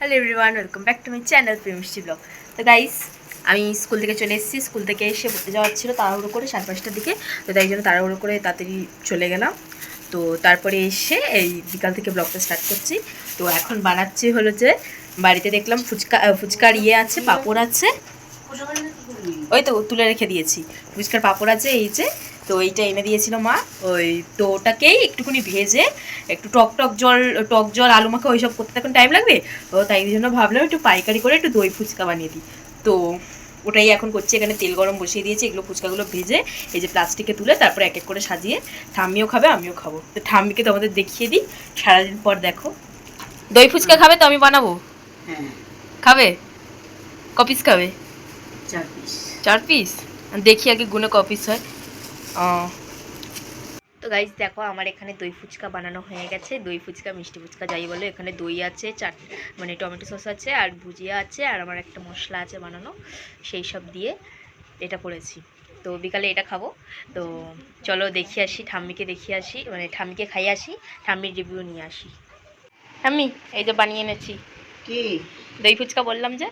Hello everyone, welcome back to my channel Premishti blog. তো guys, আমি school থেকে চলে এসেছি। স্কুল থেকে এসে পড়তে যাওয়ার ছিল তাড়াহুড়ো করে 5:30টার দিকে। তো তাই জন্য তাড়াহুড়ো করে তাড়াতাড়ি চলে গেলাম। তো তারপরে এসে এই বিকাল থেকে ব্লগটা স্টার্ট করছি। তো এখন বানাচ্ছি হলো যে বাড়িতে দেখলাম ফুচকার আছে, পাঁপড় আছে। ওই তো তুলে রেখে দিয়েছি। ফুচকার পাঁপড় আছে এই যে। তো এইটা এনে দিয়েছিল মা। তো ওটাকেই একটুখানি ভেজে একটু টক জল আলু মাখা ওইসব করতে এখন টাইম লাগবে। তাই জন্য ভাবলাম একটু পাইকারি করে একটু দই ফুচকা বানিয়ে দিই। তো ওটাই এখন করছি। এখানে তেল গরম বসিয়ে দিয়েছি। এগুলো ফুচকাগুলো ভেজে এই যে প্লাস্টিকে তুলে তারপরে এক এক করে সাজিয়ে ঠাম্মিও খাবে, আমিও খাবো। তো ঠাম্মিকে তো আমাদের দেখিয়ে দিই। সারাদিন পর দেখো দই ফুচকা খাবে, তো আমি বানাবো। খাবে? কপিস খাবে? 4 পিস। দেখি আগে গুনে কপিস হয়। তো গাইজ দেখো, আমার এখানে দই ফুচকা বানানো হয়ে গেছে। দই ফুচকা, মিষ্টি ফুচকা যাই বলো। এখানে দই আছে, মানে টমেটো সস আছে, আর ভুজিয়া আছে, আর আমার একটা মশলা আছে বানানো, সেই সব দিয়ে এটা করেছি। তো বিকালে এটা খাবো। তো চলো দেখিয়ে আসি, ঠাম্মিকে দেখিয়ে আসি, মানে ঠাম্মিকে খাইয়ে আসি, ঠাম্মির রিভিউ নিয়ে আসি। ঠাম্মি, এই যে বানিয়ে এনেছি। কি দই ফুচকা বললাম যে?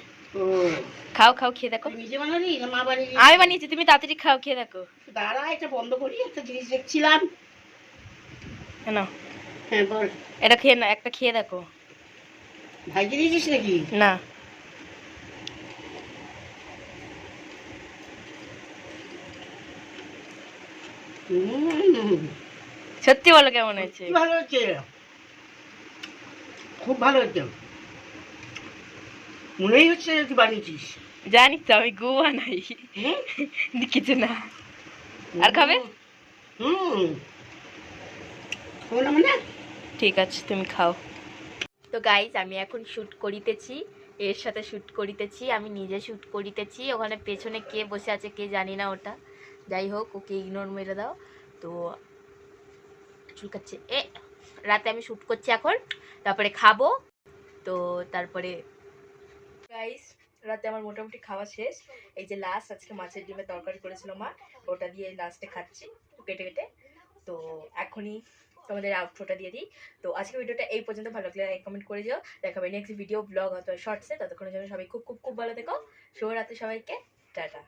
খাও খাও, খেয়ে দেখো। আমি বানিয়েছি, তুমি তাড়াতাড়ি খাও, খেয়ে দেখো। দাঁড়া, এটা বন্ধ করি, একটা জিনিস দেখছিলাম। না, হ্যাঁ বল। এটা খেয়ে না, একটা খেয়ে দেখো। ভাইকে দিয়েছিস নাকি? না। সত্যি বলো, কেমন হয়েছে? ভালো হয়েছে, খুব ভালো হয়েছে। মনেই হচ্ছে তুই বানিয়েছিস। জানি তো, আমি গু বানাই, কিছু না। আর খাবে? ঠিক আছে, তুমি খাও। তো গাইজ, আমি এখন শ্যুট করিতেছি, এর সাথে শ্যুট করিতেছি, আমি নিজে শ্যুট করিতেছি। ওখানে পেছনে কে বসে আছে কে জানি না, ওটা যাই হোক, ওকে ইগনোর মেরে দাও। তো চুলকাচ্ছে রাতে আমি শ্যুট করছি এখন, তারপরে খাবো। তো তারপরে গাইস, রাতে আমার মোটামুটি খাওয়া শেষ। এই যে লাস্ট আজকে মাছের ডিমের তরকারি করেছিল মা, ওটা দিয়ে লাস্টে খাচ্ছি কেটে কেটে। তো এখনই তোমাদের আউটরোটা দিয়ে দিই। তো আজকে ভিডিওটা এই পর্যন্ত। ভালো লাগলে লাইক কমেন্ট করে যাও। দেখাবে নেক্সট ভিডিও, ব্লগ অথবা শর্টসে। ততক্ষণের জন্য সবাই খুব খুব খুব ভালো থেকো। শুভরাত্রি সবাইকে, টাটা।